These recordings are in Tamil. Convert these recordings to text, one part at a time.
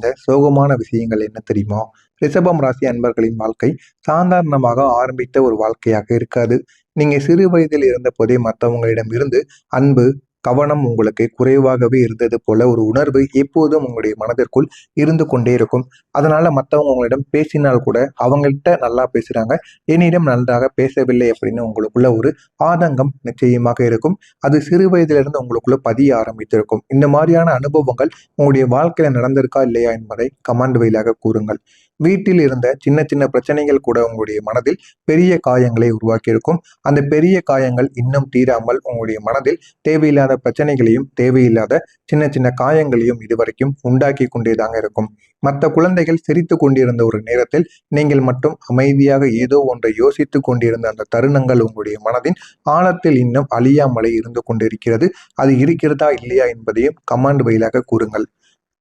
இந்த சோகமான விஷயங்கள் என்ன தெரியுமா? ரிஷபம் ராசி அன்பர்களின் வாழ்க்கை சாதாரணமாக ஆரம்பித்த ஒரு வாழ்க்கையாக இருக்காது. நீங்க சிறு வயதில் இருந்த போதே மற்றவங்களிடம் இருந்து அன்பு, கவனம் உங்களுக்கு குறைவாகவே இருந்தது போல ஒரு உணர்வு எப்போதும் உங்களுடைய மனதிற்குள் இருந்து கொண்டே இருக்கும். அதனால மற்றவங்க உங்களிடம் பேசினால் கூட அவங்கள்ட்ட நல்லா பேசுறாங்க, என்னிடம் நன்றாக பேசவில்லை அப்படின்னு உங்களுக்குள்ள ஒரு ஆதங்கம் நிச்சயமாக இருக்கும். அது சிறு வயதிலிருந்து உங்களுக்குள்ள பதிய ஆரம்பித்திருக்கும். இந்த மாதிரியான அனுபவங்கள் உங்களுடைய வாழ்க்கையில நடந்திருக்கா இல்லையா என்பதை கமெண்ட் வாயிலாக கூறுங்கள். வீட்டில் இருந்த சின்ன சின்ன பிரச்சனைகள் கூட உங்களுடைய மனதில் பெரிய காயங்களை உருவாக்கியிருக்கும். அந்த பெரிய காயங்கள் இன்னும் தீராமல் உங்களுடைய மனதில் தேவையில்லாத பிரச்சனைகளையும் தேவையில்லாத சின்ன சின்ன காயங்களையும் இதுவரைக்கும் உண்டாக்கி கொண்டேதாங்க இருக்கும். மற்ற குழந்தைகள் சிரித்து கொண்டிருந்த ஒரு நேரத்தில் நீங்கள் மட்டும் அமைதியாக ஏதோ ஒன்றை யோசித்துக் கொண்டிருந்த அந்த தருணங்கள் உங்களுடைய மனதின் ஆழத்தில் இன்னும் அழியாமலே இருந்து கொண்டிருக்கிறது. அது இருக்கிறதா இல்லையா என்பதையும் கமாண்ட் வாயிலாக கூறுங்கள்.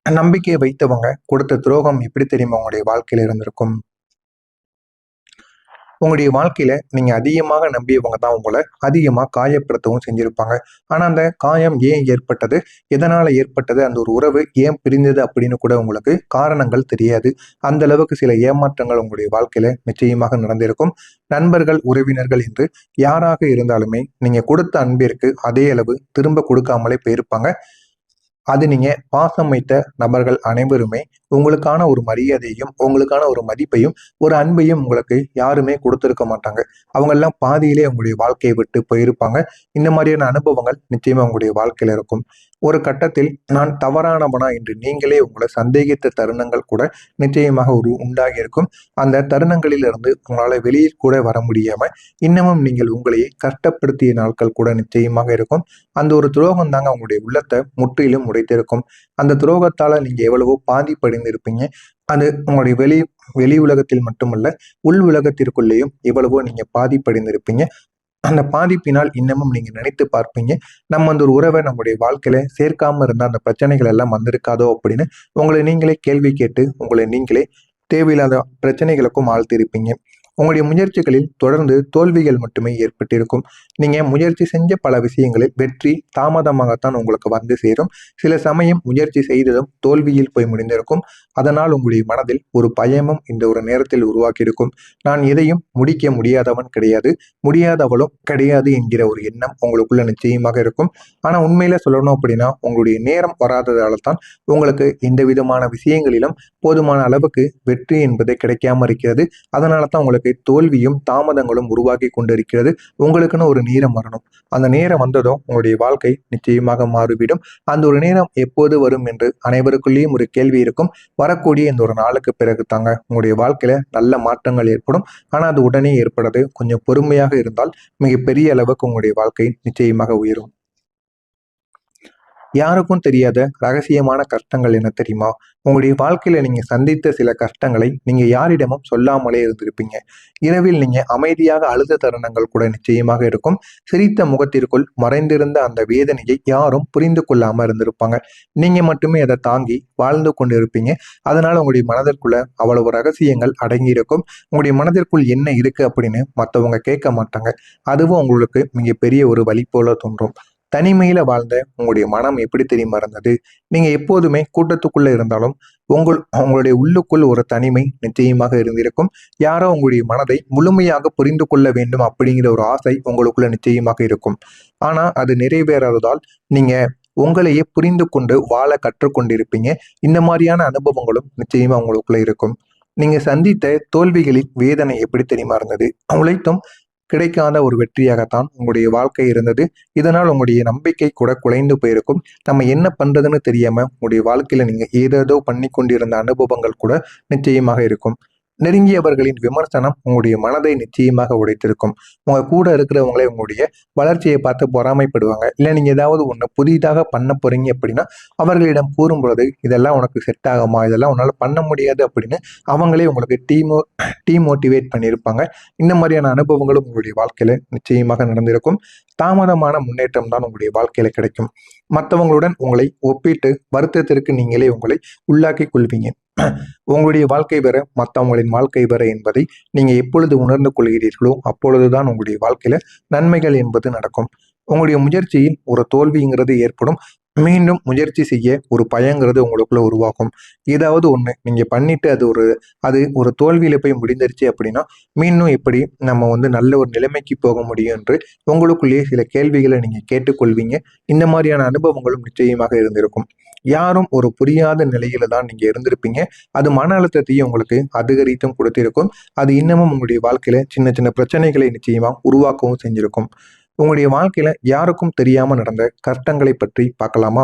நம்பிக்கையை வைத்தவங்க கொடுத்த துரோகம் எப்படி தெரியுமா உங்களுடைய வாழ்க்கையில இருந்திருக்கும்? உங்களுடைய வாழ்க்கையில நீங்க அதிகமாக நம்பியவங்க தான் உங்களை அதிகமா காயப்படுத்தவும் செஞ்சிருப்பாங்க. ஆனா அந்த காயம் ஏன் ஏற்பட்டது, எதனால ஏற்பட்டது, அந்த ஒரு உறவு ஏன் பிரிந்தது அப்படின்னு கூட உங்களுக்கு காரணங்கள் தெரியாது. அந்த அளவுக்கு சில ஏமாற்றங்கள் உங்களுடைய வாழ்க்கையில நிச்சயமாக நடந்திருக்கும். நண்பர்கள், உறவினர்கள் என்று யாராக இருந்தாலுமே நீங்க கொடுத்த அன்பிற்கு அதே அளவு திரும்ப கொடுக்காமலே போயிருப்பாங்க. அது நீங்க பாசம் வைத்த நபர்கள் அனைவருமே உங்களுக்கான ஒரு மரியாதையும் உங்களுக்கான ஒரு மதிப்பையும் ஒரு அன்பையும் உங்களுக்கு யாருமே கொடுத்திருக்க மாட்டாங்க. அவங்க எல்லாம் பாதியிலே உங்களுடைய வாழ்க்கையை விட்டு போயிருப்பாங்க. இந்த மாதிரியான அனுபவங்கள் நிச்சயமா உங்களுடைய வாழ்க்கையில இருக்கும். ஒரு கட்டத்தில் நான் தவறானவனா என்று நீங்களே உங்களை சந்தேகித்த தருணங்கள் கூட நிச்சயமாக ஒரு உண்டாகி இருக்கும். அந்த தருணங்களில் இருந்து உங்களால வெளியே கூட வர முடியாம இன்னமும் நீங்கள் உங்களையே கஷ்டப்படுத்திய நாட்கள் கூட நிச்சயமாக இருக்கும். அந்த ஒரு துரோகம் தாங்க உங்களுடைய உள்ளத்தை முற்றிலும் உடைத்திருக்கும். அந்த துரோகத்தால நீங்க எவ்வளவோ பாதிப்படைந்திருப்பீங்க. அது உங்களுடைய வெளி உலகத்தில் மட்டுமல்ல, உள் உலகத்திற்குள்ளேயும் எவ்வளவோ நீங்க பாதிப்படைந்திருப்பீங்க. அந்த பாதிப்பினால் இன்னமும் நீங்க நினைத்து பார்ப்பீங்க, நம்ம அந்த ஒரு உறவை நம்முடைய வாழ்க்கையில சேர்க்காம இருந்தா அந்த பிரச்சனைகள் எல்லாம் வந்திருக்காதோ அப்படின்னு உங்களை நீங்களே கேள்வி கேட்டு உங்களை நீங்களே தேவையில்லாத பிரச்சனைகளுக்கும் ஆழ்த்திருப்பீங்க. உங்களுடைய முயற்சிகளில் தொடர்ந்து தோல்விகள் மட்டுமே ஏற்பட்டிருக்கும். நீங்க முயற்சி செஞ்ச பல விஷயங்களில் வெற்றி தாமதமாகத்தான் உங்களுக்கு வந்து சேரும். சில சமயம் முயற்சி செய்ததும் தோல்வியில் போய் முடிந்திருக்கும். அதனால் உங்களுடைய மனதில் ஒரு பயமும் இந்த ஒரு நேரத்தில் உருவாக்கியிருக்கும். நான் எதையும் முடிக்க முடியாதவன் கிடையாது, முடியாதவளும் கிடையாது என்கிற ஒரு எண்ணம் உங்களுக்குள்ள நிச்சயமாக இருக்கும். ஆனா உண்மையில சொல்லணும் அப்படின்னா உங்களுடைய நேரம் வராததால தான் உங்களுக்கு இந்த விதமான விஷயங்களிலும் போதுமான அளவுக்கு வெற்றி என்பது கிடைக்காம இருக்கிறது. அதனால தான் உங்களுக்கு தோல்வியும் தாமதங்களும் உருவாக்கி கொண்டிருக்கிறது. உங்களுக்குன்னு ஒரு நேரம் வரணும். அந்த நேரம் வந்ததும் உங்களுடைய வாழ்க்கை நிச்சயமாக மாறிவிடும். அந்த ஒரு நேரம் எப்போது வரும் என்று அனைவருக்குள்ளேயும் ஒரு கேள்வி இருக்கும். வரக்கூடிய இந்த ஒரு நாளுக்கு பிறகு தாங்க உங்களுடைய வாழ்க்கையில நல்ல மாற்றங்கள் ஏற்படும். ஆனா அது உடனே ஏற்படாது. கொஞ்சம் பொறுமையாக இருந்தால் மிகப்பெரிய அளவுக்கு உங்களுடைய வாழ்க்கை நிச்சயமாக உயரும். யாருக்கும் தெரியாத ரகசியமான கஷ்டங்கள் என்ன தெரியுமா? உங்களுடைய வாழ்க்கையில நீங்க சந்தித்த சில கஷ்டங்களை நீங்க யாரிடமும் சொல்லாமலே இருந்திருப்பீங்க. இரவில் நீங்க அமைதியாக அழுத தருணங்கள் கூட நிச்சயமாக இருக்கும். சிரித்த முகத்திற்குள் மறைந்திருந்த அந்த வேதனையை யாரும் புரிந்து கொள்ளாம இருந்திருப்பாங்க. நீங்க மட்டுமே அதை தாங்கி வாழ்ந்து கொண்டு இருப்பீங்க. அதனால உங்களுடைய மனதிற்குள்ள அவ்வளவு ரகசியங்கள் அடங்கியிருக்கும். உங்களுடைய மனதிற்குள் என்ன இருக்கு அப்படின்னு மற்றவங்க கேட்க மாட்டாங்க. அதுவும் உங்களுக்கு மிகப்பெரிய ஒரு வழி போல தோன்றும். தனிமையில வாழ்ந்த உங்களுடைய மனம் எப்படி தெரியுமா இருந்தது? நீங்க எப்போதுமே கூட்டத்துக்குள்ள இருந்தாலும் உங்களுடைய உள்ளுக்குள் ஒரு தனிமை நிச்சயமாக இருந்திருக்கும். யாரோ உங்களுடைய மனதை முழுமையாக புரிந்து கொள்ள வேண்டும் அப்படிங்கிற ஒரு ஆசை உங்களுக்குள்ள நிச்சயமாக இருக்கும். ஆனா அது நிறைவேறாததால் நீங்க உங்களையே புரிந்து கொண்டு வாழ கற்றுக்கொண்டிருப்பீங்க. இந்த மாதிரியான அனுபவங்களும் நிச்சயமா உங்களுக்குள்ள இருக்கும். நீங்க சந்தித்த தோல்விகளின் வேதனை எப்படி தெரியுமா இருந்தது? உழைத்தும் கிடைக்காத ஒரு வெற்றியாகத்தான் உங்களுடைய வாழ்க்கை இருந்தது. இதனால் உங்களுடைய நம்பிக்கை கூட குலைந்து போயிருக்கும். நம்ம என்ன பண்றதுன்னு தெரியாம உங்களுடைய வாழ்க்கையில நீங்க ஏதேதோ பண்ணி கொண்டிருந்த அனுபவங்கள் கூட நிச்சயமாக இருக்கும். நெருங்கியவர்களின் விமர்சனம் உங்களுடைய மனதை நிச்சயமாக உடைத்திருக்கும். உங்க கூட இருக்கிறவங்களே உங்களுடைய வளர்ச்சியை பார்த்து பொறாமைப்படுவாங்க. இல்லை நீங்க ஏதாவது ஒண்ணு புதிதாக பண்ண போறீங்க அப்படின்னா அவர்களிடம் கூறும்பொழுது இதெல்லாம் உனக்கு செட் ஆகுமா, இதெல்லாம் உன்னால பண்ண முடியாது அப்படின்னு அவங்களே உங்களுக்கு டீமோட்டிவேட் பண்ணியிருப்பாங்க. இந்த மாதிரியான அனுபவங்களும் உங்களுடைய வாழ்க்கையில நிச்சயமாக நடந்திருக்கும். தாமதமான முன்னேற்றம் தான் உங்களுடைய வாழ்க்கையில கிடைக்கும். மற்றவங்களுடன் உங்களை ஒப்பிட்டு வருத்தத்திற்கு நீங்களே உங்களை உள்ளாக்கி கொள்வீங்க. உங்களுடைய வாழ்க்கை வேற, மற்றவங்களின் வாழ்க்கை வேற என்பதை நீங்க எப்பொழுது உணர்ந்து கொள்கிறீர்களோ அப்பொழுதுதான் உங்களுடைய வாழ்க்கையில நன்மைகள் என்பது நடக்கும். உங்களுடைய முயற்சியில் ஒரு தோல்விங்கிறது ஏற்படும். மீண்டும் முயற்சி செய்ய ஒரு பயங்கிறது உங்களுக்குள்ள உருவாகும். ஏதாவது ஒண்ணு நீங்க பண்ணிட்டு அது ஒரு தோல்வியில போய் முடிந்துருச்சு அப்படின்னா, மீண்டும் எப்படி நம்ம நல்ல ஒரு நிலைமைக்கு போக முடியும் என்று உங்களுக்குள்ளேயே சில கேள்விகள நீங்க கேட்டுக்கொள்வீங்க. இந்த மாரியான அனுபவங்களும் நிச்சயமாக இருந்திருக்கும். யாரும் ஒரு புரியாத நிலையில தான் நீங்க இருந்திருப்பீங்க. அது மன அழுத்தத்தையும் உங்களுக்கு அதிகரித்தும் கொடுத்திருக்கும். அது இன்னமும் உங்களுடைய வாழ்க்கையில சின்ன சின்ன பிரச்சனைகளை நிச்சயமா உருவாக்கவும் செஞ்சிருக்கும். உங்களுடைய வாழ்க்கையில யாருக்கும் தெரியாம நடந்த கஷ்டங்களை பற்றி பார்க்கலாமா?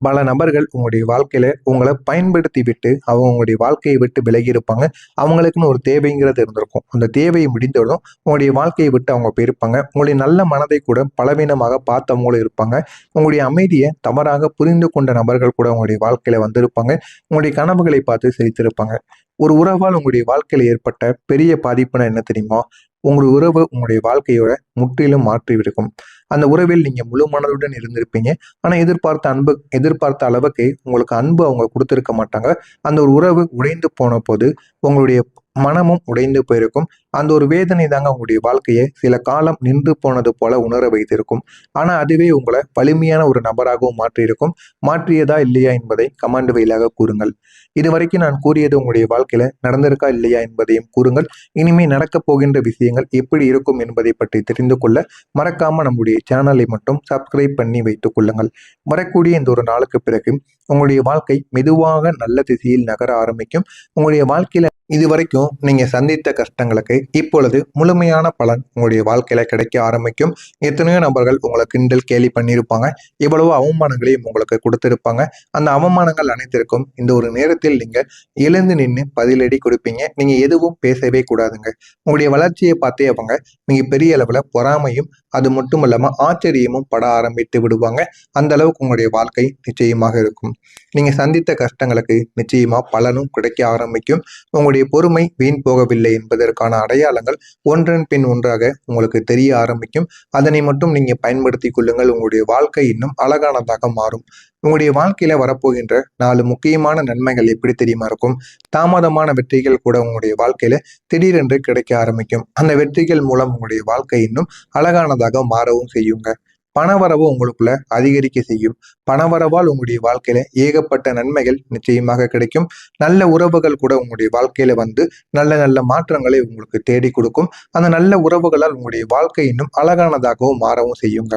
பல நபர்கள் உங்களுடைய வாழ்க்கையில உங்கள பயன்படுத்தி விட்டு, அவங்க உங்களுடைய வாழ்க்கையை விட்டு விலகி இருப்பாங்க. அவங்களுக்குன்னு ஒரு தேவைங்கிறது இருந்திருக்கும். அந்த தேவை முடிந்ததும் உங்களுடைய வாழ்க்கையை விட்டு அவங்க போயிருப்பாங்க. உங்களுடைய நல்ல மனதை கூட பலவீனமாக பார்த்தவங்களும் இருப்பாங்க. உங்களுடைய அமைதிய தவறாக புரிந்து கொண்ட நபர்கள் கூட உங்களுடைய வாழ்க்கையில வந்திருப்பாங்க. உங்களுடைய கனவுகளை பார்த்து சிரித்திருப்பாங்க. ஒரு உறவால் உங்களுடைய வாழ்க்கையில ஏற்பட்ட பெரிய பாதிப்புனா என்ன தெரியுமா? உங்களுடைய உறவு உங்களுடைய வாழ்க்கையோட முற்றிலும் மாற்றிவிருக்கும். அந்த உறவில் நீங்க முழு மனதுடன் இருந்திருப்பீங்க. ஆனா எதிர்பார்த்த அளவுக்கு உங்களுக்கு அன்பு அவங்க குடுத்திருக்க மாட்டாங்க. அந்த ஒரு உறவு உடைந்து போன போது, உங்களுடைய மனமும் உடைந்து போயிருக்கும். அந்த ஒரு வேதனை தாங்க உங்களுடைய வாழ்க்கைய சில காலம் நின்று போனது போல உணர வைத்திருக்கும். ஆனா அதுவே உங்கள வலிமையான ஒரு நபராகவும் மாற்றியிருக்கும். மாற்றியதா இல்லையா என்பதை கமெண்ட் வாயிலாக கூறுங்கள். இதுவரைக்கும் நான் கூறியது உங்களுடைய வாழ்க்கையில நடந்திருக்கா இல்லையா என்பதையும் கூறுங்கள். இனிமே நடக்கப் போகின்ற விஷயங்கள் எப்படி இருக்கும் என்பதை பற்றி தெரிந்து கொள்ள மறக்காம நம்முடைய சேனலை மட்டும் சப்ஸ்கிரைப் பண்ணி வைத்துக் கொள்ளுங்கள். வரக்கூடிய இந்த ஒரு நாளுக்கு பிறகு உங்களுடைய வாழ்க்கை மெதுவாக நல்ல திசையில் நகர ஆரம்பிக்கும். உங்களுடைய வாழ்க்கையில இதுவரைக்கும் நீங்க சந்தித்த கஷ்டங்களுக்கு இப்பொழுது முழுமையான பலன் உங்களுடைய வாழ்க்கையில கிடைக்க ஆரம்பிக்கும். எத்தனையோ நபர்கள் உங்களை கிண்டல் கேலி பண்ணியிருப்பாங்க. எவ்வளவோ அவமானங்களையும் உங்களுக்கு கொடுத்திருப்பாங்க. அந்த அவமானங்கள் அனைத்திற்கும் இந்த ஒரு நேரத்தில் நீங்க எழுந்து நின்று பதிலடி கொடுப்பீங்க. நீங்க எதுவும் பேசவே கூடாதுங்க. உங்களுடைய வளர்ச்சியை பார்த்தே அவங்க மிக பெரிய அளவுல பொறாமையும் அது மட்டும் இல்லாம ஆச்சரியமும் பட ஆரம்பித்து விடுவாங்க. அந்த அளவுக்கு உங்களுடைய வாழ்க்கை நிச்சயமாக இருக்கும். நீங்க சந்தித்த கஷ்டங்களுக்கு நிச்சயமா பலனும் கிடைக்க ஆரம்பிக்கும். உங்களுடைய பொறுமை வீண் போகவில்லை என்பதற்கான அடையாளங்கள் ஒன்றன் பின் ஒன்றாக உங்களுக்கு தெரிய ஆரம்பிக்கும். அதனை மட்டும் நீங்க பயன்படுத்தி கொள்ளுங்கள். உங்களுடைய வாழ்க்கை இன்னும் அழகானதாக மாறும். உங்களுடைய வாழ்க்கையில வரப்போகின்ற 4 முக்கியமான நன்மைகள் எப்படி தெரியுமா இருக்கும்? தாமதமான வெற்றிகள் கூட உங்களுடைய வாழ்க்கையில திடீரென்று கிடைக்க ஆரம்பிக்கும். அந்த வெற்றிகள் மூலம் உங்களுடைய வாழ்க்கை இன்னும் அழகானதாக மாறவும் செய்யுங்க. பணவரவு உங்களுக்குள்ள அதிகரிக்க செய்யும். பணவரவால் உங்களுடைய வாழ்க்கையில ஏகப்பட்ட நன்மைகள் நிச்சயமாக கிடைக்கும். நல்ல உறவுகள் கூட உங்களுடைய வாழ்க்கையில வந்து நல்ல நல்ல மாற்றங்களை உங்களுக்கு தேடி கொடுக்கும். அந்த நல்ல உறவுகளால் உங்களுடைய வாழ்க்கை இன்னும் அழகானதாகவும் மாறவும் செய்யுங்க.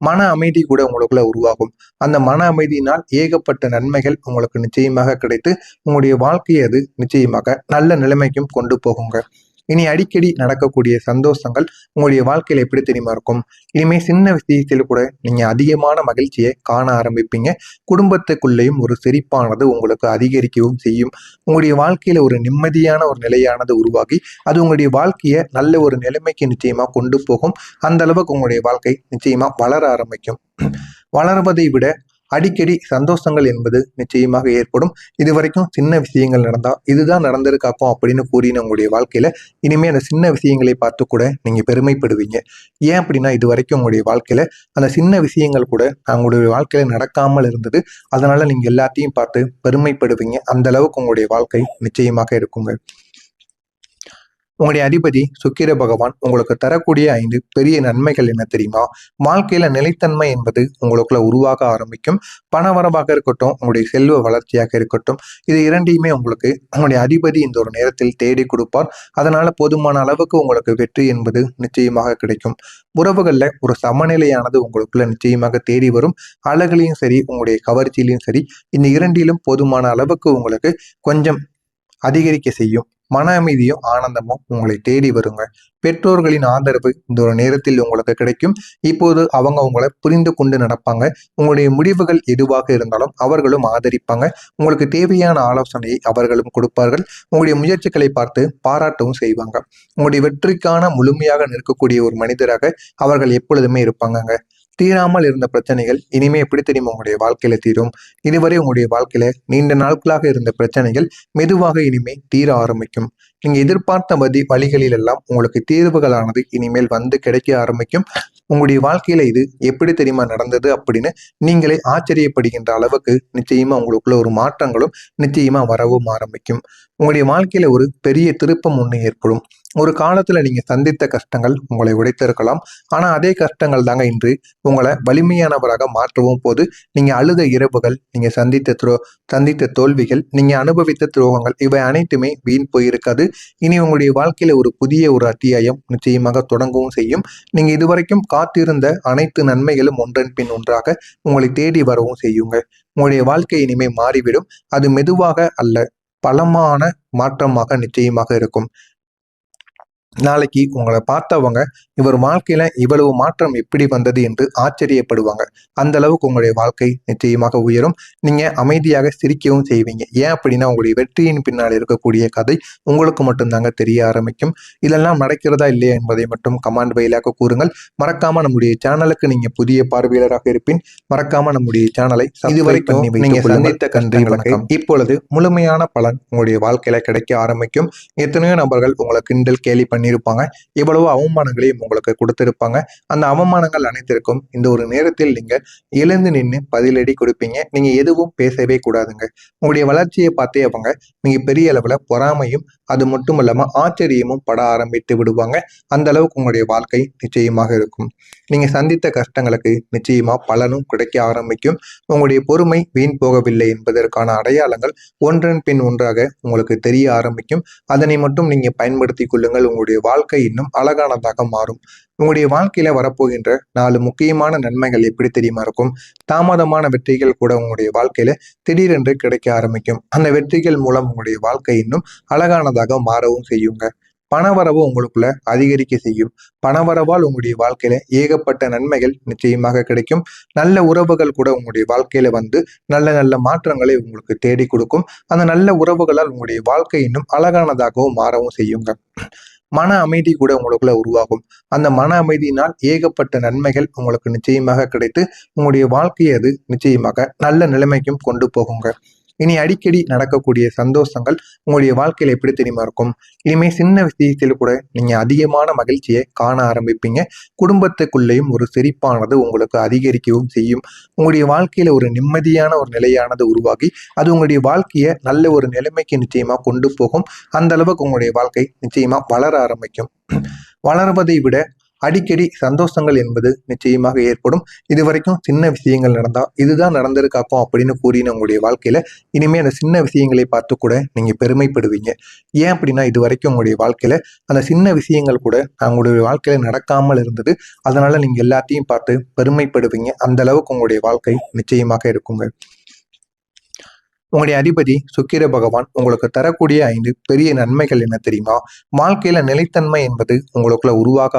மன அமைதி கூட உங்களுக்குள்ள உருவாகும். அந்த மன அமைதியினால் ஏகப்பட்ட நன்மைகள் உங்களுக்கு நிச்சயமாக கிடைத்து உங்களுடைய வாழ்க்கையை அது நிச்சயமாக நல்ல நிலைமைக்கும் கொண்டு போகுங்க. இனி அடிக்கடி நடக்கக்கூடிய சந்தோஷங்கள் உங்களுடைய வாழ்க்கையில எப்படி தெரியுமா இருக்கும்? இனிமே சின்ன விஷயத்தில் கூட நீங்க அதிகமான மகிழ்ச்சியை காண ஆரம்பிப்பீங்க. குடும்பத்துக்குள்ளேயும் ஒரு சிரிப்பானது உங்களுக்கு அதிகரிக்கவும் செய்யும். உங்களுடைய வாழ்க்கையில ஒரு நிம்மதியான ஒரு நிலையானது உருவாகி அது உங்களுடைய வாழ்க்கையை நல்ல ஒரு நிலைமைக்கு நிச்சயமா கொண்டு போகும். அந்த அளவுக்கு உங்களுடைய வாழ்க்கை நிச்சயமா வளர ஆரம்பிக்கும். வளர்வதை விட அடிக்கடி சந்தோஷங்கள் என்பது நிச்சயமாக ஏற்படும். இதுவரைக்கும் சின்ன விஷயங்கள் நடந்தா இதுதான் நடந்திருக்காக்கும் அப்படின்னு கூறின உங்களுடைய வாழ்க்கையில இனிமே அந்த சின்ன விஷயங்களை பார்த்து கூட நீங்க பெருமைப்படுவீங்க. ஏன் அப்படின்னா இதுவரைக்கும் உங்களுடைய வாழ்க்கையில அந்த சின்ன விஷயங்கள் கூட உங்களுடைய வாழ்க்கையில நடக்காமல் இருந்தது. அதனால நீங்க எல்லாத்தையும் பார்த்து பெருமைப்படுவீங்க. அந்த அளவுக்கு உங்களுடைய வாழ்க்கை நிச்சயமாக இருக்குங்க. உங்களுடைய அதிபதி சுக்கிர பகவான் உங்களுக்கு தரக்கூடிய 5 பெரிய நன்மைகள் என்ன தெரியுமா? வாழ்க்கையில நிலைத்தன்மை என்பது உங்களுக்குள்ள உருவாக ஆரம்பிக்கும். பணவரவாக இருக்கட்டும், உங்களுடைய செல்வ வளர்ச்சியாக இருக்கட்டும், இது இரண்டையுமே உங்களுக்கு உங்களுடைய அதிபதி இந்த ஒரு நேரத்தில் தேடி கொடுப்பார். அதனால போதுமான அளவுக்கு உங்களுக்கு வெற்றி என்பது நிச்சயமாக கிடைக்கும். உறவுகள்ல ஒரு சமநிலையானது உங்களுக்குள்ள நிச்சயமாக தேடி வரும். அழகுலையும் சரி, உங்களுடைய கவர்ச்சியிலையும் சரி, இந்த இரண்டிலும் போதுமான அளவுக்கு உங்களுக்கு கொஞ்சம் அதிகரிக்க செய்யும். மன அமைதியும் ஆனந்தமும் உங்களை தேடி வருங்க. பெற்றோர்களின் ஆதரவு இந்த ஒரு நேரத்தில் உங்களுக்கு கிடைக்கும். இப்போது அவங்க உங்களை புரிந்து கொண்டு நடப்பாங்க. உங்களுடைய முடிவுகள் எதுவாக இருந்தாலும் அவர்களும் ஆதரிப்பாங்க. உங்களுக்கு தேவையான ஆலோசனையை அவர்களும் கொடுப்பார்கள். உங்களுடைய முயற்சிகளை பார்த்து பாராட்டவும் செய்வாங்க. உங்களுடைய வெற்றிக்கான முழுமையாக நிற்கக்கூடிய ஒரு மனிதராக அவர்கள் எப்பொழுதுமே இருப்பாங்க. தீராமல் இருந்த பிரச்சனைகள் இனிமே எப்படி தெரியுமா உங்களுடைய வாழ்க்கையில தீரும்? இதுவரை உங்களுடைய வாழ்க்கையில நீண்ட நாட்களாக இருந்த பிரச்சனைகள் மெதுவாக இனிமே தீர ஆரம்பிக்கும். நீங்க எதிர்பார்த்த வழிகளில் எல்லாம் உங்களுக்கு தீர்வுகளானது இனிமேல் வந்து கிடைக்க ஆரம்பிக்கும். உங்களுடைய வாழ்க்கையில இது எப்படி தெரியுமா நடந்தது அப்படின்னு நீங்களே ஆச்சரியப்படுகின்ற அளவுக்கு நிச்சயமா உங்களுக்குள்ள ஒரு மாற்றங்களும் நிச்சயமா வரவும் ஆரம்பிக்கும். உங்களுடைய வாழ்க்கையில ஒரு பெரிய திருப்பம் ஒண்ணு ஏற்படும். ஒரு காலத்துல நீங்க சந்தித்த கஷ்டங்கள் உங்களை உடைத்திருக்கலாம். ஆனா அதே கஷ்டங்கள் தாங்க இன்று உங்களை வலிமையானவராக மாற்றவும் போது. நீங்க அழுத இரவுகள், நீங்க சந்தித்த தோல்விகள், நீங்க அனுபவித்த துரோகங்கள் இவை அனைத்துமே வீண் போயிருக்காது. இனி உங்களுடைய வாழ்க்கையில ஒரு புதிய ஒரு அத்தியாயம் நிச்சயமாக தொடங்கவும் செய்யும். நீங்க இதுவரைக்கும் காத்திருந்த அனைத்து நன்மைகளும் ஒன்றன் பின் ஒன்றாக உங்களை தேடி வரவும் செய்யுங்க. உங்களுடைய வாழ்க்கை இனிமே மாறிவிடும். அது மெதுவாக அல்ல, பலமான மாற்றமாக நிச்சயமாக இருக்கும். நாளைக்கு உங்களை பார்த்தவங்க இவர் வாழ்க்கையில இவ்வளவு மாற்றம் எப்படி வந்தது என்று ஆச்சரியப்படுவாங்க. அந்த அளவுக்கு உங்களுடைய வாழ்க்கை நிச்சயமாக உயரும். நீங்க அமைதியாக சிரிக்கவும் செய்வீங்க. ஏன் அப்படின்னா உங்களுடைய வெற்றியின் பின்னால் இருக்கக்கூடிய கதை உங்களுக்கு மட்டும்தாங்க தெரிய ஆரம்பிக்கும். இதெல்லாம் நடக்கிறதா இல்லையா என்பதை மட்டும் கமெண்ட் வாயிலாக கூறுங்கள். மறக்காம நம்முடைய சேனலுக்கு நீங்க புதிய பார்வையாளராக இருப்பின் மறக்காம நம்முடைய சேனலை இதுவரைக்கும் நீங்க சந்தித்த கன்றி வணக்கம். இப்பொழுது முழுமையான பலன் உங்களுடைய வாழ்க்கையில கிடைக்க ஆரம்பிக்கும். எத்தனையோ நபர்கள் உங்களை கிண்டல் கேலி பண்ணியிருப்பாங்க. எவ்வளவோ அவமானங்களையும் உங்களுக்கு கொடுத்திருப்பாங்க. அந்த அவமானங்கள் அனைத்திற்கும் இந்த ஒரு நேரத்தில் நீங்க எழுந்து நின்று பதிலடி கொடுப்பீங்க. நீங்க எதுவும் பேசவே கூடாதுங்க. உங்களுடைய வளர்ச்சியை பார்த்தே அவங்க மிக பெரிய அளவுல பொறாமையும் அது மட்டும் இல்லாம ஆச்சரியமும் பட ஆரம்பித்து விடுவாங்க. அந்த அளவுக்கு உங்களுடைய வாழ்க்கை நிச்சயமாக இருக்கும். நீங்க சந்தித்த கஷ்டங்களுக்கு நிச்சயமா பலனும் கிடைக்க ஆரம்பிக்கும். உங்களுடைய பொறுமை வீண் போகவில்லை என்பதற்கான அடையாளங்கள் ஒன்றன் பின் ஒன்றாக உங்களுக்கு தெரிய ஆரம்பிக்கும். அதனை மட்டும் நீங்க பயன்படுத்தி கொள்ளுங்கள். உங்களுடைய வாழ்க்கை இன்னும் அழகானதாக மாறும். உங்களுடைய வாழ்க்கையில வரப்போகின்ற 4 முக்கியமான நன்மைகள் எப்படி தெரியுமா இருக்கும்? தாமதமான வெற்றிகள் கூட உங்களுடைய வாழ்க்கையில திடீரென்று கிடைக்க ஆரம்பிக்கும். அந்த வெற்றிகள் மூலம் உங்களுடைய வாழ்க்கை இன்னும் அழகானதாக மாறவும் செய்யுங்க. பணவரவு உங்களுக்குள்ள அதிகரிக்க செய்யும். பணவரவால் உங்களுடைய வாழ்க்கையில ஏகப்பட்ட நன்மைகள் நிச்சயமாக கிடைக்கும். நல்ல உறவுகள் கூட உங்களுடைய வாழ்க்கையில வந்து நல்ல நல்ல மாற்றங்களை உங்களுக்கு தேடி கொடுக்கும். அந்த நல்ல உறவுகளால் உங்களுடைய வாழ்க்கை இன்னும் அழகானதாகவும் மாறவும் செய்யுங்க. மன அமைதி கூட உங்களுக்குள்ள உருவாகும். அந்த மன அமைதியினால் ஏகப்பட்ட நன்மைகள் உங்களுக்கு நிச்சயமாக கிடைத்து உங்களுடைய வாழ்க்கையை அது நிச்சயமாக நல்ல நிலைமைக்கும் கொண்டு போகுங்க. இனி அடிக்கடி நடக்கக்கூடிய சந்தோஷங்கள் உங்களுடைய வாழ்க்கையில எப்படி தெரியுமா இருக்கும்? இனிமே சின்ன விஷயத்தில் கூட நீங்க அதிகமான மகிழ்ச்சியை காண ஆரம்பிப்பீங்க. குடும்பத்துக்குள்ளேயும் ஒரு சிரிப்பானது உங்களுக்கு அதிகரிக்கவும் செய்யும். உங்களுடைய வாழ்க்கையில ஒரு நிம்மதியான ஒரு நிலையானது உருவாகி அது உங்களுடைய வாழ்க்கையை நல்ல ஒரு நிலைமைக்கு நிச்சயமா கொண்டு போகும். அந்த அளவுக்கு உங்களுடைய வாழ்க்கை நிச்சயமா வளர ஆரம்பிக்கும். வளர்வதை விட அடிக்கடி சந்தோஷங்கள் என்பது நிச்சயமாக ஏற்படும். இது வரைக்கும் சின்ன விஷயங்கள் நடந்தா இதுதான் நடந்திருக்காக்கும் அப்படின்னு கூறின உங்களுடைய வாழ்க்கையில இனிமே அந்த சின்ன விஷயங்களை பார்த்து கூட நீங்க பெருமைப்படுவீங்க. ஏன் அப்படின்னா இது வரைக்கும் உங்களுடைய வாழ்க்கையில அந்த சின்ன விஷயங்கள் கூட உங்களுடைய வாழ்க்கையில நடக்காமல் இருந்தது. அதனால நீங்க எல்லாத்தையும் பார்த்து பெருமைப்படுவீங்க. அந்த அளவுக்கு உங்களுடைய வாழ்க்கை நிச்சயமாக இருக்குங்க. உங்களுடைய அதிபதி சுக்கிர பகவான் உங்களுக்கு தரக்கூடிய 5 பெரிய நன்மைகள் என்ன தெரியுமா? வாழ்க்கையில நிலைத்தன்மை என்பது உங்களுக்குள்ள உருவாக